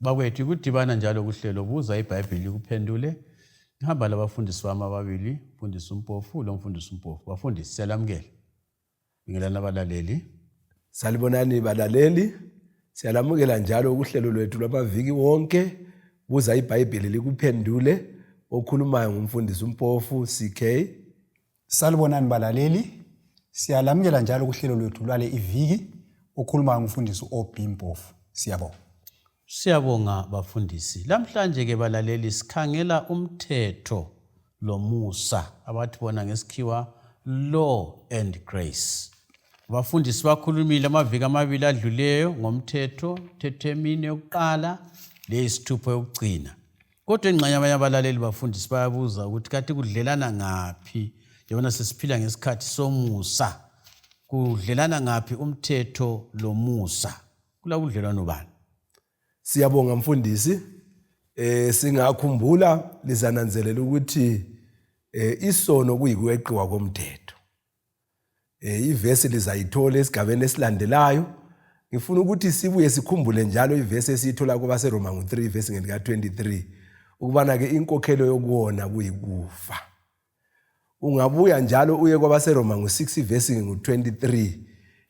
Bakwethu kudibana njalo kuhlelo Buza Ibhayibhili likuphendule. Ngihamba labafundisi bami ababili, umfundisi uMpofu lo mfundisi uMpofu. Bafundisi siyalamukela. Bingelana abalaleli. Salibonani balaleli. Siyalamukela njalo kuhlelo lwethu lwamaviki wonke. Buza Ibhayibhili likuphendule. Okhulumayo ngumfundisi uMpofu CK. Salibonani balaleli. Siyalamukela njalo kuhlelo lwethu lwale iviki. Okhulumayo ngumfundisi OB Mpofu. Siyabonga. Siyabonga bafundisi. Lamhlanje ke balaleli sikhangela umthetho lomusa abathi bona ngesikhiwa law and grace. Bafundisi bakhulumile amaviki amabili adluleyo ngomthetho, thetho emine yokuqala leyisithupha yokugcina. Kodwa engxenye abanye abalaleli bafundisi bayabuza ukuthi kanti kudlelana ngaphi yona sesiphila ngesikhathi somusa. Kudlelana ngaphi umthetho lomusa? Kula kudlelano bani? Siyabonga mfundisi. Singakhumbula lizananzelela ukuthi isono kuyikweqiwa komthetho. Ivesi lizayithola esigabeni esilandelayo. Ngifuna ukuthi sibuye sikhumbule njalo ivesi esiyithola KwabaseRoma 3 verse ngelika 23 ukubana ke inkokhelo yokuona kuyikufa. Ungabuya njalo uye KwabaseRoma 6 verse 23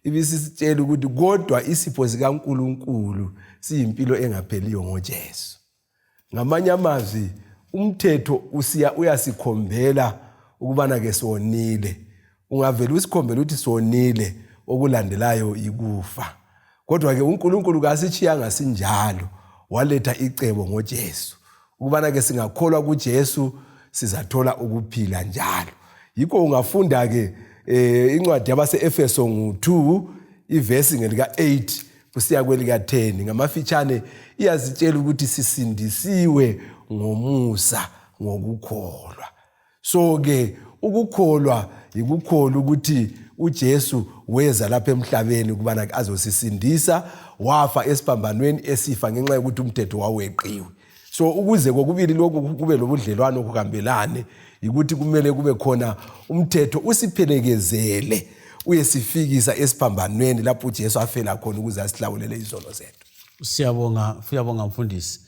ibisitshela ukuthi kodwa isipho sikaNkulunkulu siyimpilo engapheliyo ngoJesu. Ngamanye amazwi umthetho uyasikhombela ukubana ke sonile. Ungavela usikhombela ukuthi sonile okulandelayo ikufa. Kodwa ke uNkulunkulu kasitshiyanga sinjalo, waletha icebo ngoJesu ukubana ke singakholwa kuJesu sizathola ukuphila njalo. Yikho ungafunda ke incwadi yabaseEfeso 2 ivesi ngelika 8 kusiya kwelika 10 ngamafitshane iyazitshela ukuthi sisindisiwe ngomusa ngokukholwa. So ke ukukholwa yikukholwa ukuthi uJesu weza lapha emhlabeni ukubana azosisindisa, wafa esiphambanweni esifa ngenxa yokuthi umthetho waweqiwe. So ukuze kokubili lokhu kube lobudlelwano okuhambelane ukuthi kumele kube khona umthetho usiphelekezele uyesifikisa esiphambanweni lapho uJesu afela khona ukuze asihlawulele izono zethu. Siyabonga mfundisi.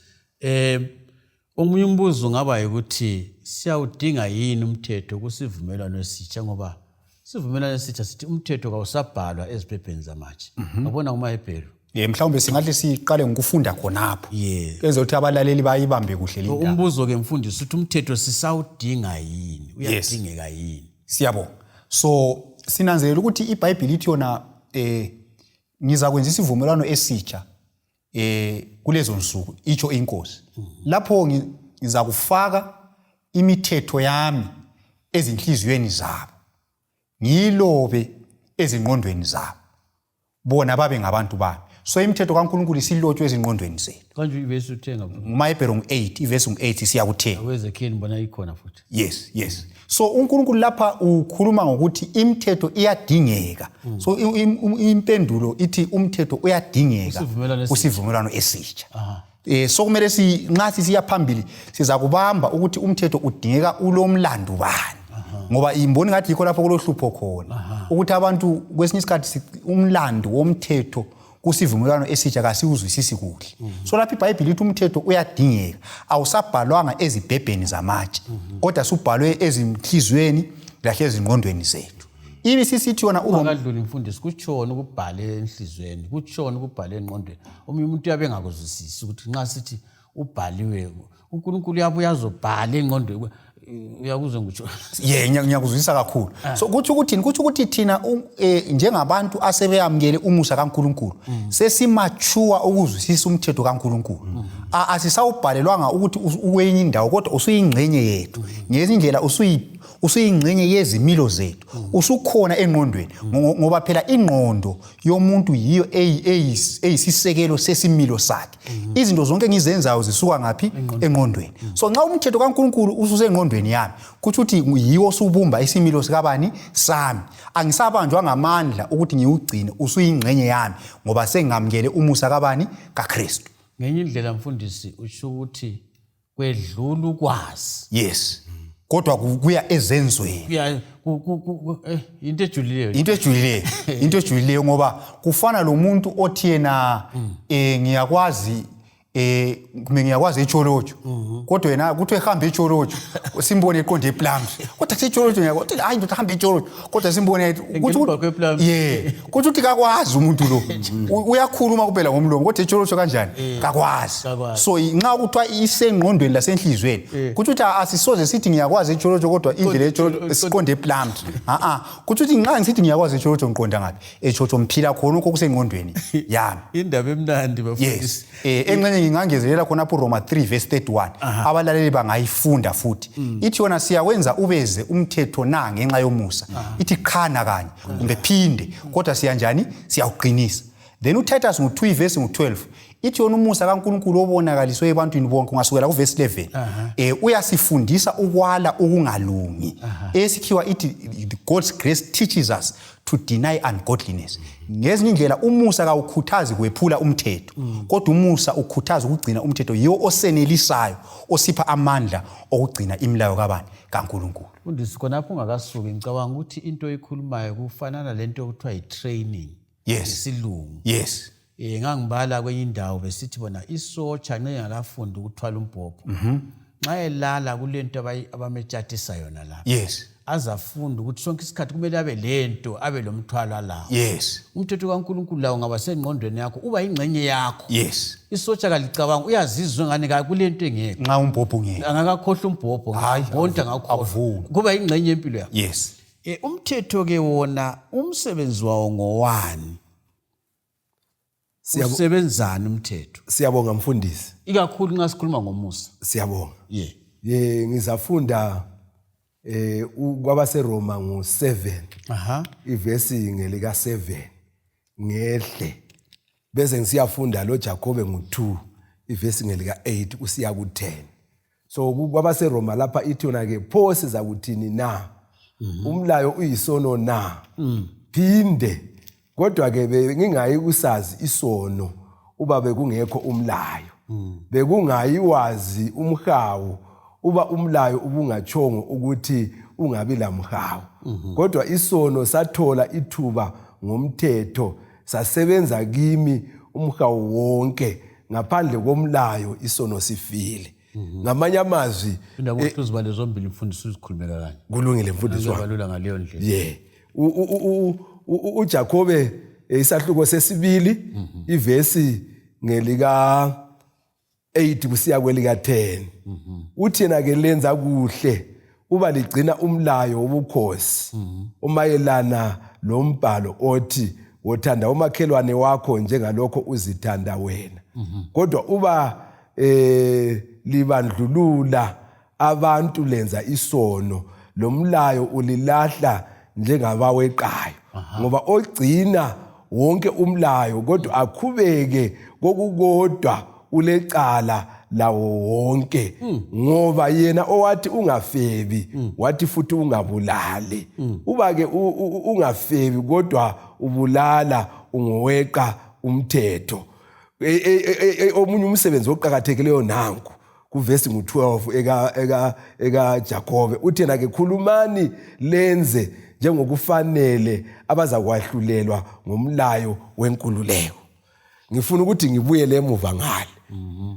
Omunye umbuzo ngaba ukuthi siyawudinga yini umthetho kusivumelwano esitsha ngoba sivumelwano esitsha sithi umthetho kawusabhalwa eziphepheni zamanje. Ngabona KumaHeberu. Mhlawumbe singathi siqale ngokufunda khonapho. Kenze ukuthi abalaleli bayibambe kuhle le ndaba. Umbuzo ke mfundisi uthi umthetho sisawudinga yini? Uyadingeka yini? Siyabonga. So sinanzelela ukuthi iBhayibheli ithi yona ngiza kwenza isivumelwano esitsha kulezo nsuku icho inkosi. Lapho ngiza kufaka imithetho yami ezinhliziyweni zabo. Ngilobe ezingqondweni zabo. Bona babe ngabantu bami. So imithetho kaNkulunkulu isilotshwe ezingqondweni zethu. Kanje ivesi uthenga KumaHeberu 8 ivesi 8 siyakuthenga. Awezekheli bona ikhona futhi. Yes. So uNkulunkulu lapha ukhuluma ngokuthi imithetho iyadingeka. So impendulo ithi umthetho uyadingeka kusivumelwano esitsha. So kumele nxa sisiya phambili siza kubamba ukuthi umthetho udingeka ulomlando bani. Ngoba imboni ngathi yikho lapho kulohlupho khona ukuthi abantu kwesinye isikhathi umlando womthetho kusivumelwano esitsha kasiwuzwisisi kuhle. So lapho iBhayibheli ithi umthetho uyadingeka, awusabhalwanga ezibhebheni zamatshe kodwa subhalwe ezinhlizweni lahle ezingqondweni zethu. Ibi sisithi yona ungadluli mfundisi kutshona ukubhale enhlizweni, kutshona ukubhale engqondweni. Omunye umuntu uyabe engakuzwisisi ukuthi nxa sithi ubhaliwe uNkulunkulu uyabuya azobhala engqondweni. Uyakuzwa ngitsho. Ngiyakuzwisisa kakhulu. So kuthi ukuthini? Kuthi ukuthi thina njengabantu asebeyamkele umusa kaNkulunkulu sesimature ukuzwisisa umthetho kaNkulunkulu. Asisawubhalelwanga ukuthi ukwenye indawo kodwa usuyingcenye yethu. Ngezindlela usuyingcenye yezimilo zethu. Usukhona engqondweni ngoba phela ingqondo yomuntu yiyo eyisisekelo sesimilo sakhe. Izinto zonke ngizenzayo zisuka ngapi? Engqondweni. So nxa umthetho kaNkulunkulu ususengqondweni yami kuthi uthi yiwo subumba isimilo sikabani sami. Angisabanjwa ngamandla ukuthi ngiwugcine usuyingcenye yami ngoba sengamkele umusa kabani kaKristu. Ngenye indlela mfundisi usho ukuthi kwedlula ukwazi. Yes. Kodwa kuya ezenzweni. Into ejulileyo ngoba kufana lo muntu othi yena ngiyakwazi kumbe ngiyakwazi echolojo kodwa yena kuthi ehamba echolojo simbone eqonde eplums kodwa echolojo ngiyakwazi hayi ndoda hamba echolojo kodwa simbone ukuthi kuthi kakwazi umuntu lo uyakhuluma kuphela ngomlomo kodwa echolojo kanjani kakwazi so nxa kuthiwa isengqondweni lasenhlizweni kuthi asisoze sithi ngiyakwazi echolojo kodwa indlela echolojo siqonde eplums kuthi nxa ngisithi ngiyakwazi echolojo ngiqonda ngapi echolojo mphila khona lokho kusengqondweni yami indaba emnandi bafundisi encenye ngingangezelela khona Roma 3 verse 31 abalaleli bangayifunda futhi ithi yona siyawenza ubeze umthetho na ngenxa yomusa ithi khana kanye kumbe phinde kodwa siya njani siyawuqinisa then uTitus ngo2 verse ngo12 ithi yona umusa kaNkulunkulu obonakaliswe ebantwini bonke ungasukela kuverse 11 uyasifundisa ukwala ukungalungi esikhiwa ithi God's grace teaches us to deny ungodliness. Ngezinye indlela umusa kawukhuthazi kwephula umthetho kodwa umusa ukhuthaza ukugcina umthetho yiwo osenelisayo osipha amandla okugcina imilayo kabani kaNkulunkulu. Undisi khonapho ungakasuki ngicabanga ukuthi into ekhulumayo kufanana lento okuthiwa yitraining isilungu. Yes. Ngangibala kwenye indawo besithi bona isotsha nxa engakafunda ukuthwala umbhobho. Nxa elala kulento abametshatisa yona la. Yes. Azafunda ukuthi sonke isikhathi kumele abe lento abe lomthwalo lawo. Yes. Umthetho kaNkulunkulu lawo ngaba sengqondweni yakho uba ingcenye yakho. Yes. Isotsha kalicabanga uyazizwa ngani ka kulento engeke. Nxa umbhobho ngeke. Angakakhohlwa umbhobho ngabonda ngakho. Kuba ingcenye empilo yakho. Yes. Umthetho ke wona umsebenzi wawo ngowani? Usebenzana umthetho. Siyabonga mfundisi. Ikakhulu nxa sikhuluma ngomusa. Siyabonga. Ngizafunda KwabaseRoma ngo7 ivesi ngelika 7 ngehle bese ngisiyafunda lo Jacobe ngo2 ivesi ngelika 8 usiya ku10 so KwabaseRoma lapha ithi yona ke pho siza kuthini na umlayo uyisono na phinde kodwa ke ngingayi kusazi isono uba bekungekho umlayo bekungayiwazi umhawu uba umlayo ubungachongo ukuthi ungabi lamhawu kodwa isono sathola ithuba ngomthetho sasebenza kimi umhawu wonke ngaphandle komlayo isono sifile ngamanye amazwi indaba uzibale zombili mfundisi uzikhulumela kanye kulungile mfundisi wami balula ngaleyo ndlela uJacobe isahluko sesibili ivesi ngelika 8 kusiya kwelika 10 uthi yena ke lenza kuhle uba ligcina umlayo wobukhosi umayelana lombhalo othi wothanda umakhelwane wakho njengalokho uzithanda wena kodwa uba libandlulula abantu lenza isono lo mlayo ulilahla njengabaweqayo ngoba ogcina wonke umlayo kodwa akhubeke kokukodwa ulecala lawo wonke ngoba yena owathi ungafebi wathi futhi ungabulali uba ke ungafebi kodwa ubulala ungoweqa umthetho omunye umsebenzi oqhakathekileyo nanku kuvesi ngo12 eka Jacobe uthi yena ke khulumani lenze njengokufanele abazakwahlulelwa ngomlayo wenkululeko ngifuna ukuthi ngibuyele emuva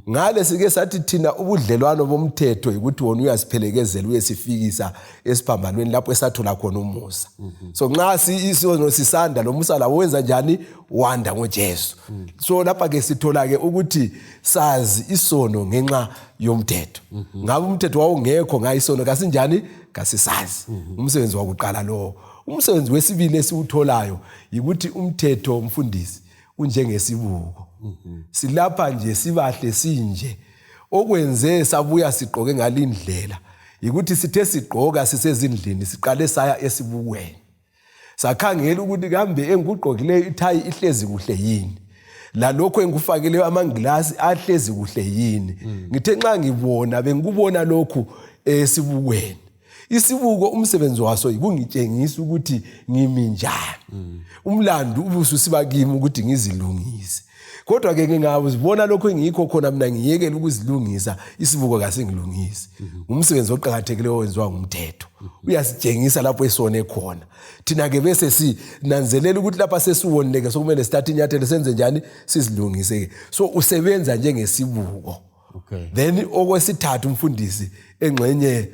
ngale sike sathi thina ubudlelwano bomthetho ukuthi wona uyasiphelekezela uyesifikisa esiphambanweni lapho esathola khona umusa so nxa isono sisanda lo musa lawo wenza njani wanda ngoJesu so lapha ke sithola ke ukuthi sazi isono ngenxa yomthetho ngabe umthetho wawungekho ngayisono kasinjani kasisazi umsebenzi wakuqala lo umsebenzi wesibili esiwutholayo ukuthi umthetho mfundisi unjengesibuko silapha nje sibahle sinje okwenze sabuya sigqoke ngalindlela ukuthi sithe sigqoka sisezindlini siqale saya esibukweni sakhangela ukuthi kambe engigqokileyo ithayi ihlezi kuhle yini lalokho engikufakileyo amangilasi ahlezi kuhle yini ngithe nxa ngibona bengikubona lokhu esibukweni isibuko umsebenzi waso ikungitshengisa ukuthi ngimi njani umlando ubususiba kimi ukuthi ngizilungise Kodwa ke ngingazibona lokho engikho khona mina ngiyekela ukuzilungisa isibuko kasingilungisi. Umsebenzi oqhakathekileyo owenziwa ngumthetho. Uyasitshengisa lapho esone khona. Thina ke bese sinanzelela ukuthi lapha sesiwoneke sokumele start inyathelo senze njani sizilungise. So usebenza njengesibuko. Okay. Then okwesithathu umfundisi engxenye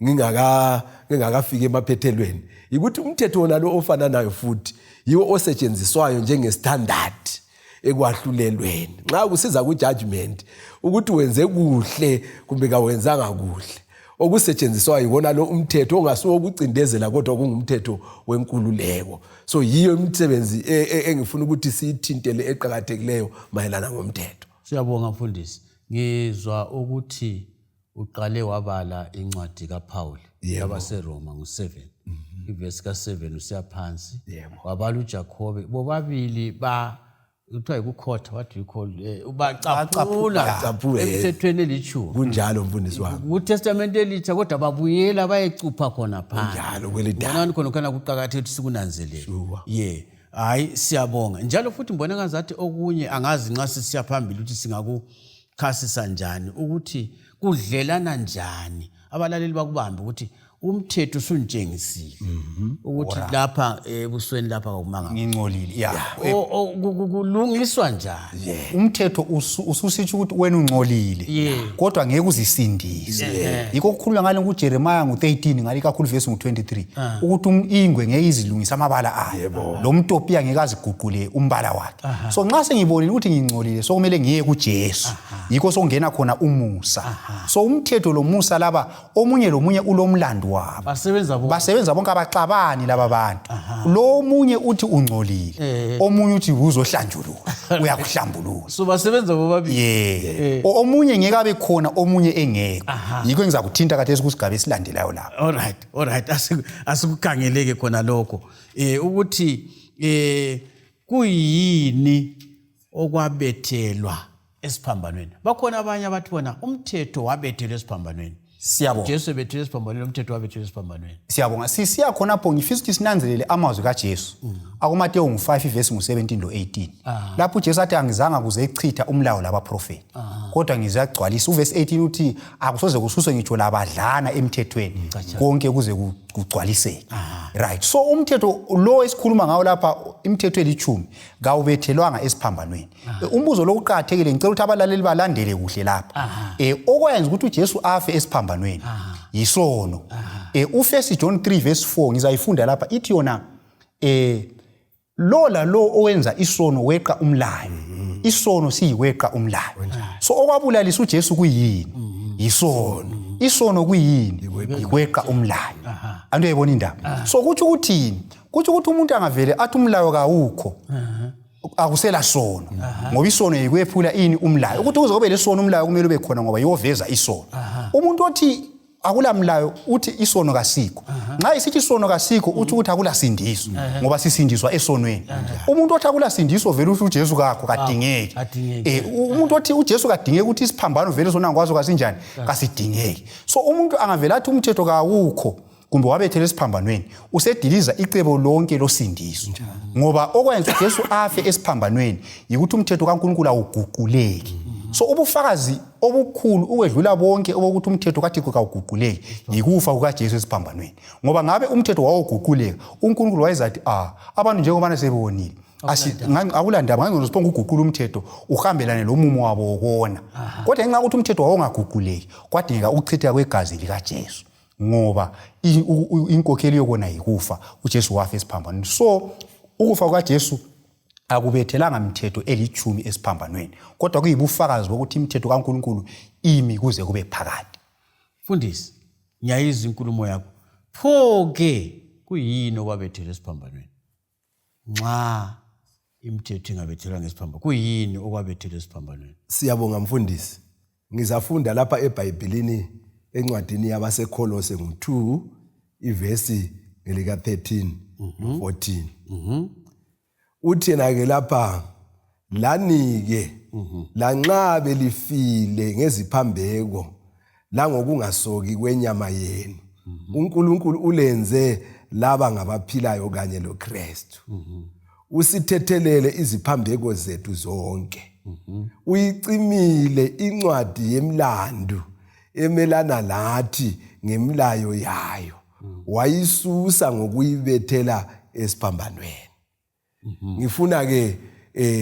ngingakafika emaphethelweni ukuthi umthetho wona lo ofana nayo futhi yiwo osetshenziswayo njengestandard ekwahlulelweni. Nxa kusiza ku judgment ukuthi wenze kuhle kumbe kawenzanga kuhle, okusetshenziswayo yibona lo umthetho ongasuka ukucindezela kodwa kungumthetho wenkululeko. So yiyo imisebenzi engifuna ukuthi siyithintele eqhakathekileyo mayelana ngomthetho. Siyabonga mfundisi. Ngizwa ukuthi uqale wabala incwadi kaPaul KwabaseRoma ngo7 ivesi ka7 usiya phansi, wabala uJakobe, bobabili kuthiwa yikukhotha, what do you call ubacapula emthethweni elithumi. Kunjalo mfundisi wami. kuTestament elitsha kodwa babuyela bayecupha khona phansi. Njalo kwelidala. Ngibona khona kuqhakathekile ukuthi sikunanzelele. Hayi siyabonga. Njalo futhi ngibona ngazathi okunye angazi nxa sisiya phambili ukuthi singakukhasisa njani ukuthi kudlelana njani. Abalaleli bakubambe ukuthi umthetho usuntshengisile ukuthi lapha ebusweni lapha kumanga ngingcolile. kulungiswa njani. Umthetho ususithi ukuthi wena ungcolile kodwa ngeke uzisindise. Yikho kukhuluma ngalo kuJeremiah ngo13 ngale kakhulu verse ngo23 ukuthi ingwe ngeke izilungisa amabala ayo. Lo mtopia ngeke aziguqule umbala wakhe. So nxa sengibonile ukuthi ngingcolile sokumele ngiye kuJesu. Yikho sokungena khona umusa. So umthetho lo musa laba omunye lomunye ulomlando wabo. Basebenza bonke abaxabani laba bantu. Lo omunye uthi ungcolile, omunye uthi uzohlanjulula, uyakuhlambulula. So basebenza bobabili. Omunye ngeke abe khona, omunye engekho. Yikho engizakuthinta khathesi kusigaba esilandelayo lapha. All right. Asikukhangeleke khona lokho. Ukuthi kuyini okwabethelwa esiphambanweni. Bakhona abanye abathi bona umthetho wabethelwa esiphambanweni. Siyabonga. Jesu ebethelwe esiphambanweni, umthetho wabethelwe esiphambanweni. Siyabonga. Siya khona pho ngifisa ukuthi sinanzelele amazwi kaJesu. AkuMateyu 5 verse 17 lo 18. Lapho uJesu athi angizanga kuze echitha umlayo labaprofeti. Kodwa ngizagcwalisa uverse 18 uthi akusoze kususwe ngitsho labadlana emthethweni konke kuze kugcwaliseke. Right. So umthetho lo esikhuluma ngawo lapha imithetho elithumi kawubethelwanga esiphambanweni. Umbuzo lokuqhakathekile ngicela ukuthi abalaleli balandele kuhle lapha. Okwenza ukuthi uJesu afe esiphambanweni yisono. U1 John 3 verse 4 ngizayifunda lapha ithi yona lo owenza isono weqa umlayo. Isono siyiweqa umlayo. So okwabulalisa uJesu kuyini? Yisono. Isono kuyini? Yiweqa umlayo. Antu uyayibona indaba. So kuthi ukuthini? Kuthi ukuthi umuntu angavele athi umlayo kawukho. Akusela sono. Ngoba isono yikwephula ini umlayo. Ukuthi kuze kube lesono umlayo kumele ube khona ngoba yoveza isono. Umuntu othi akula mlayo uthi isono kasikho. Nxa isithi isono kasikho uthi ukuthi akula sindiso ngoba sisindiswa esonweni. Umuntu othi akula sindiso vele uthi uJesu kakho kadingeki. Umuntu othi uJesu kadingeki ukuthi isiphambano vele sona ngikwazi kasinjani kasidingeki. So umuntu angavela athi umthetho kawukho kumbe wabethele esiphambanweni usediliza icebo lonke losindiso. Ngoba okwenza uJesu afe esiphambanweni yikuthi umthetho kaNkulunkulu awuguquleki. So ubufakazi obukhulu ukwedlula bonke obokuthi umthetho kaThixo kawuguquleki yikufa kukaJesu esiphambanweni. Ngoba ngabe umthetho wawuguquleka uNkulunkulu wayezathi abantu njengoba sebonile akulandaba ngangizona siphonga uguqula umthetho uhambelane lomumo wabo wokona. Kodwa ngenxa ukuthi umthetho wawungaguquleki kwadingeka ukuchitheka kwegazi likaJesu ngoba inkokheli yokona yikufa uJesu wafa esiphambanweni. So ukufa kukaJesu akubethelanga mthetho elithumi esiphambanweni kodwa kuyibufakazi bokuthi imithetho kaNkulunkulu imi kuze kube phakade. Fundisi, ngiyayizwa inkulumo yakho. Pho-ke kuyini okwabethelwa esiphambanweni? Nxa imithetho ingabethelwa ngesiphambanweni, kuyini okwabethelwa esiphambanweni? Siyabonga mfundisi. Ngizafunda lapha eBhayibhelini encwadini yabaseKolose ngo2 ivesi ngelika 13 14. Uthi yena ke lapha lanike lanxa belifile ngeziphambeko la ngokungasoki kwenyama yenu. uNkulunkulu ulenze laba ngabaphilayo kanye loKristu. usithethelele iziphambeko zethu zonke. Uyicimile incwadi yemlando emelana lathi ngemlayo yayo. Wayisusa ngokuyibethela esiphambanweni. Ngifuna ke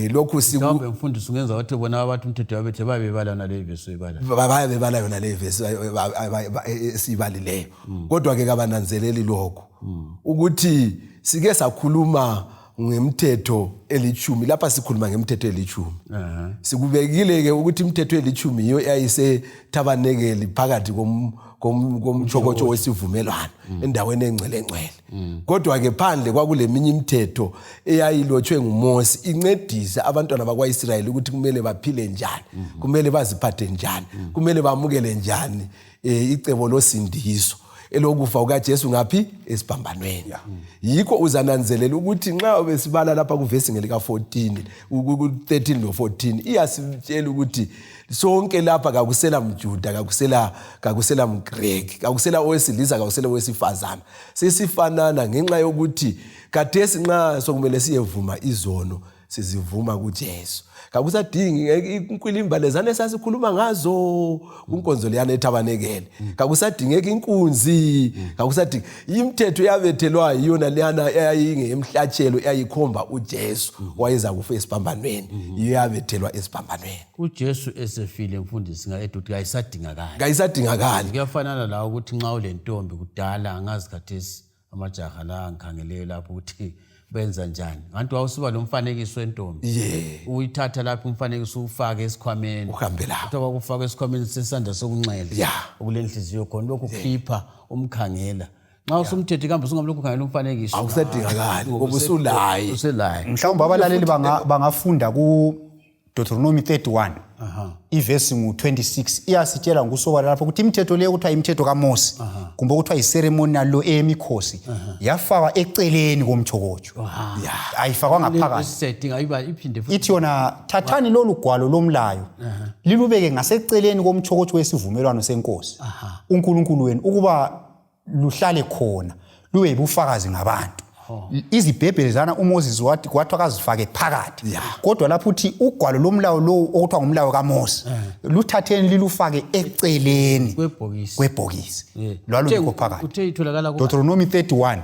lokho mhlawumbe mfundisi ungenza wathi bona abantu umthetho wabethe babebala na le verse oyibala. Babebala yona le verse esibalileyo. Kodwa ke kabananzeleli lokho ukuthi sike sakhuluma ngemthetho elithumi lapha sikhuluma ngemthetho elithumi. Sikubekile ke ukuthi imthetho elithumi iyo eyayise tabanekeli phakathi komchokocho wesivumelwano endaweni engcwele. Kodwa ke phandle kwakuleminye imithetho eyayilotshwe nguMose incedisa abantwana bakwaIsrayeli ukuthi kumele baphile njani, kumele baziphathe njani, kumele bamukele njani icebo losindiso elokufa ukaJesu ngaphi esiphambanweni. Yikho uzananzelela ukuthi nxa obesibala lapha kuvesi ngelika 14 ku13 no14 iyasitshela ukuthi sonke lapha kakusela mJuda, kakusela mGreki, kakusela owesilisa, kakusela owesifazana. Sesifanana ngenxa yokuthi kathesi nxa sokumele siyevuma izono sizivuma kuJesu. Kakusadingi inkwilimbalezane sasikhuluma ngazo kunkonzo leyana ethabanekele. Kakusadingeka inkunzi, kakusadingi imithetho yabethelwa yiyona leyana eyayingemhlatshelo eyayikhomba uJesu wayeza kufa esiphambanweni. Iyo yabethelwa esiphambanweni. uJesu esefile mfundisi ngathi uthi kayisadingakala. Kayisadingakala. Kuyafanana la ukuthi nxa ulentombi kudala angazi khathesi amajaha la angikhangeleyo lapho ukuthi benza njani. Kanti wawusuba lomfanekiso wentombi. Uyithatha lapho umfanekiso ufake esikhwameni. Uhambe lapho. Kuthi bakufaka esikhwameni sesandla sokunxele. Okulenhliziyo khona lokho kukhipha umkhangela. Nxa usumthethe kambe usungamlokhu ukhangela umfanekiso. Awusadingakali ngoba usulaye. Mhlawumbe abalaleli bangafunda ku Deuteronomy 31. Iverse ngu26 iyasitshela ngusobala lapho ukuthi imithetho leyo kuthiwa imithetho kaMose kumbe kuthiwa iceremonial law eyemikhosi yafakwa eceleni komchokocho. Ayifakwa ngaphakathi. Ithi yona thathani lolu gwalo lomlayo lilubeke ngaseceleni komchokocho wesivumelwano senkosi uNkulunkulu wenu ukuba luhlale khona lube yibufakazi ngabantu. Izibhebhelezana uMoses wathi kwathiwa kazifake phakathi. Kodwa lapho uthi ugwalo lomlayo lo okuthiwa ngumlayo kaMose luthatheni lilufake eceleni kwebhokisi. Lwalungekho phakathi. Uthe itholakala Deuteronomy 31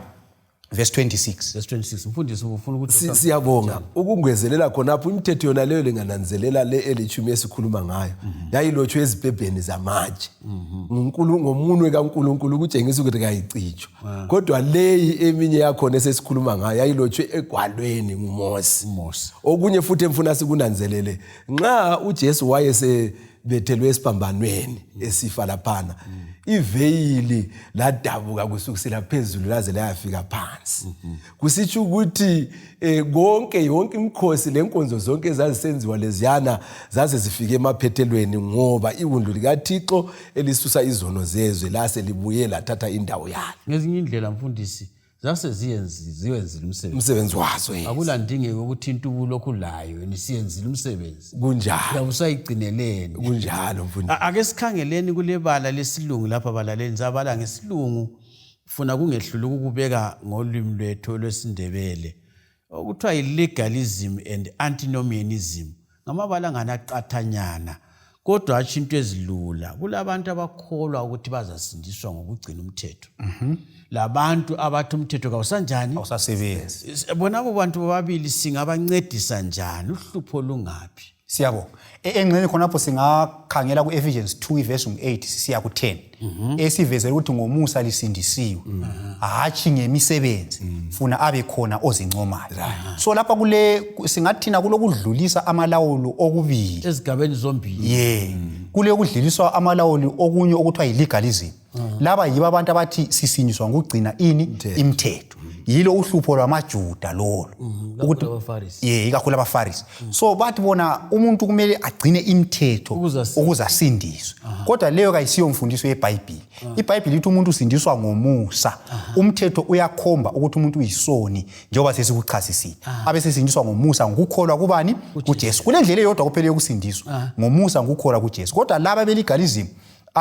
verse 26. Verse 26 mfundisi ufuna ukuthi siyabonga ukungwezelela khonapho imithetho yona leyo lengananzelela le elithumi esikhuluma ngayo yayilotshwe ezibhebheni zamatshe ngomunwe kaNkulunkulu ukutshengisa ukuthi kayicitshwa. Kodwa leyi eminye yakhona esesikhuluma ngayo yayilotshwe egwalweni nguMose. Okunye futhi emfuna sikunanzelele nxa uJesu wayesebethelwe esiphambanweni esifa laphana iveyili ladabuka kusukisela phezulu laze layafika phansi. Kusitsho ukuthi yonke imikhosi lenkonzo zonke ezazisenziwa leziyana zaze zifike emaphethelweni ngoba iwundu likaThixo elisusa izono zezwe lase libuye lathatha indawo yalo. Ngezinye indlela mfundisi zase ziyenzile umsebenzi wazo. Akulandingeke ukuthi intubu lokhu layo nisiyenzile umsebenzi. Kunjalo. Usayigcineleni. Kunjalo mfundisi. Ake sikhangeleni kulebala lesilungu lapha balaleni zabala ngesilungu ufuna kungehlula ukubeka ngolimi lwethu lwesindebele. Okuthiwa legalism and antinomianism. Ngamabala nganaqathanyana. Kodwa athi into ezilula. Kulabantu abakholwa ukuthi bazasindiswa ngokugcina umthetho. Labantu abathi umthetho kawusanjani awusasebenzi. Bona abo bantu bobabili singabancedisa njani uhlupho lungaphi? Siyabonga. Engcene khonapho singakhangela ku Ephesians 2 verse 8 sisiya ku 10. Esivezela ukuthi ngomusa lisindisiwe. Hathi ngemisebenzi funa abe khona ozincomayo. So lapha kule singathina kulokudlulisa amalawulo okubili ezigabeni zombili. Kule kudluliswa amalawulo okunye okuthiwa ilegalism. Laba yibo abantu abathi sisinyiswa ngugcina imithetho. Yilo uhlupho lwamaJuda lolo ukuthi ikakhulu abaFarisi. So bathi bona umuntu kumele agcine imithetho ukuzasindiswa. Kodwa leyo kayisiyo mfundiso yeBhayibheli. iBhayibheli lithi umuntu usindiswa ngomusa. Umthetho uyakhomba ukuthi umuntu uyisoni njengoba sesikuchasisile. Abe sesindiswa ngomusa ngokukholwa kubani? kuJesu. Kule ndlela eyodwa kuphela yokusindiswa ngomusa ngokukholwa kuJesu. Kodwa laba belegalism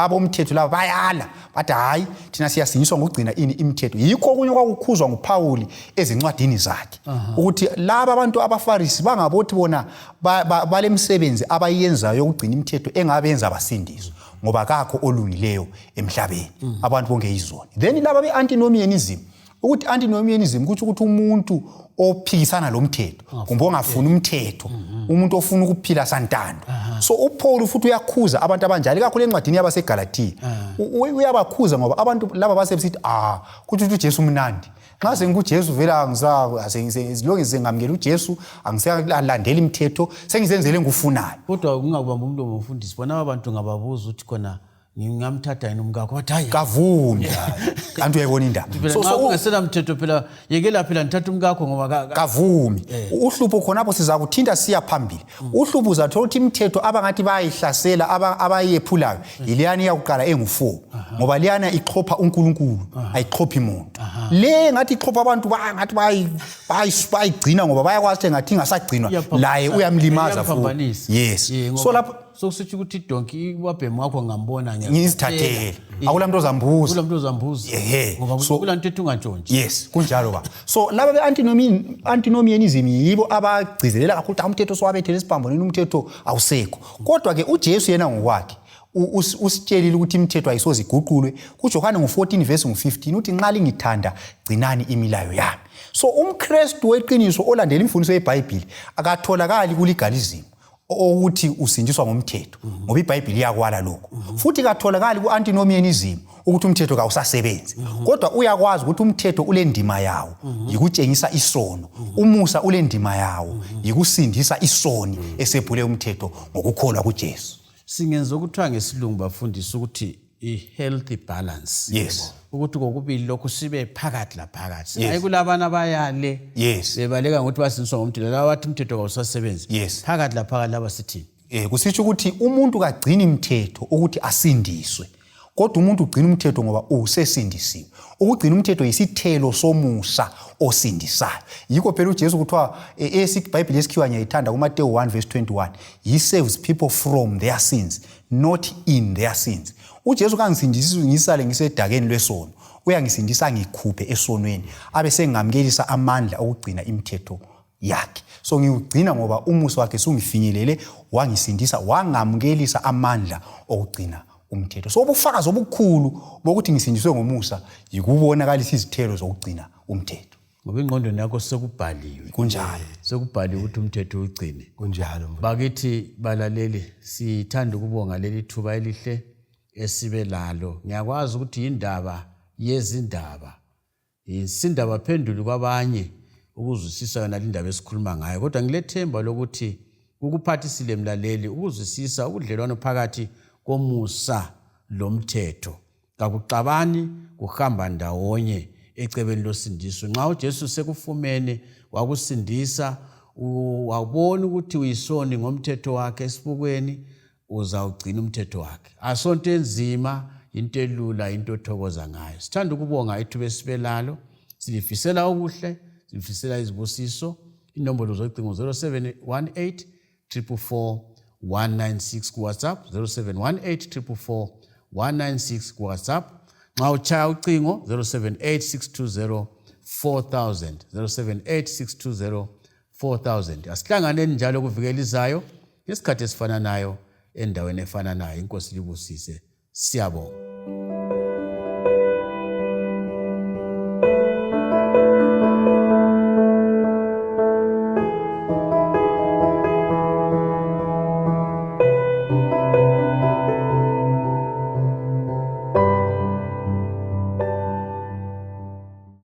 abomthetho laba bayala bathi hayi thina siyasinyiswa ngokugcina ini imithetho. Yikho okunye kwakukhuzwa nguPawuli ezincwadini zakhe ukuthi laba abantu abaFarisi bangabothi bona balemsebenzi abayenzayo yokugcina imithetho engabenza basindiswe ngoba kakho olungileyo emhlabeni abantu bonke izoni. Then laba beantinomianism, ukuthi antinomianism kuthi ukuthi umuntu ophikisana lomthetho kumbe ongafuni umthetho, umuntu ofuna ukuphila santando. So uPaul futhi uyakhuza abantu abanjalo kakhulu encwadini yabaseGalatia. Uyabakhuza ngoba abantu laba basebesithi kuthi uJesu umnandi. Nxa senguJesu vela angizilongeze ngamukela uJesu, angisalandela imithetho, sengizenzele ngufunayo. Kodwa ungakubamba umlomo mfundisi, bona abantu ngababuza ukuthi khona ngingamthatha yini umkakho, wathi hayi kavumi. Kanti uyayibona indaba. So ungesela mthetho phela yekela phela ngithatha umkakho ngoba kavumi. Uhlupho khonapho siza kuthinta siya phambili. Uhlupho uzathola ukuthi imithetho abangathi bayihlasela abayephulayo yiliyana iyakuqala engu4 ngoba liyana ixhopha uNkulunkulu ayixhophi umuntu. Le ngathi ixhopha abantu ngathi bayigcina ngoba bayakwazi ngathi ingasagcinwa laye uyamlimaza futhi. Yes. So lapho sokusithi ukuthi idonki wabhemu wakho ngambona ngizithathele akulanto ozambuza kulanto ozambuza ngoba kulanto ethungantshontshe. Yes kunjalo ba. So laba beantinomianism yibo abagcizelela kakhulu umthetho sowabethele isiphambonini umthetho awusekho. Kodwa ke uJesu yena ngokwakhe usitshelile ukuthi imithetho ayisoze iguqulwe. kuJohane 14 verse 15 uthi nxa lingithanda gcinani imilayo yami. So umKristu weqiniso olandela imfundiso yeBhayibheli akatholakali kulegalism ukuthi usindiswa ngomthetho ngoba iBhayibheli iyakwala lokho. Futhi katholakali kuantinomianism ukuthi umthetho kawusasebenzi. Kodwa uyakwazi ukuthi umthetho ulendima yawo yikutshengisa isono, umusa ulendima yawo yikusindisa isoni esephule umthetho ngokukholwa kuJesu. Singenza ukuthiwa ngesilungu bafundisa ukuthi i-healthy balance. Yes. Ukuthi kokubili lokhu sibe phakathi la phakathi. Hayi kulabana bayale. Yes. Bebaleka ngokuthi basindiswa ngomthetho laba bathi umthetho kawusasebenzi. Yes. Phakathi la phakathi laba sithini? Kusitsho ukuthi umuntu kagcina imithetho ukuthi asindiswe. Kodwa umuntu ugcina umthetho ngoba usesindisiwe. Ukugcina umthetho yisithelo somusa osindisayo. Yikho phela uJesu kuthiwa iBhayibheli yesikhiwa ngiyayithanda kuMateyu 1 verse 21, he saves people from their sins, not in their sins. uJesu kangisindisisa ngisale ngisedakeni lwesono, uyangisindisa ngikhuphe esonweni abe sengamkelisa amandla okugcina imithetho yakhe. So ngiyugcina ngoba umusa wakhe sungifinyelele wangisindisa wangamkelisa amandla okugcina umthetho. So ubufakazi obukhulu bokuthi ngisindiswe ngomusa yikubonakalisa izithelo zokugcina umthetho. Ngoba ingqondweni yakho sekubhaliwe. Kunjalo. Sekubhaliwe ukuthi umthetho ugcine. Kunjalo. Bakithi balaleli sithanda ukubonga leli thuba elihle esibe lalo. Ngiyakwazi ukuthi indaba yezindaba. Isindaba phendule kwabanye ukuzwisisa yona indaba esikhuluma ngayo. Kodwa ngilethemba lokuthi ukuphathisile mlaleli ukuzwisisa ubudlelwano phakathi komusa lomthetho. Kakuxabani kuhamba ndawonye ecebeni losindiso. Nxa uJesu sekufumene wakusindisa wabona ukuthi uyisoni ngomthetho wakhe esibukweni uzawugcina umthetho wakhe. Asonto enzima into elula into othokoza ngayo. Sithanda ukubonga ithuba esibelalo silifisela okuhle silifisela izibusiso. Inombolo zocingo 0718 444 196 ku WhatsApp 0718 444 196 ku WhatsApp. Nxa uchaya ucingo 0786204000 0786204000. Asihlanganeni njalo kuvikelizayo ngesikhathi esifananayo endaweni efananayo. Inkosi libusise. Siyabonga.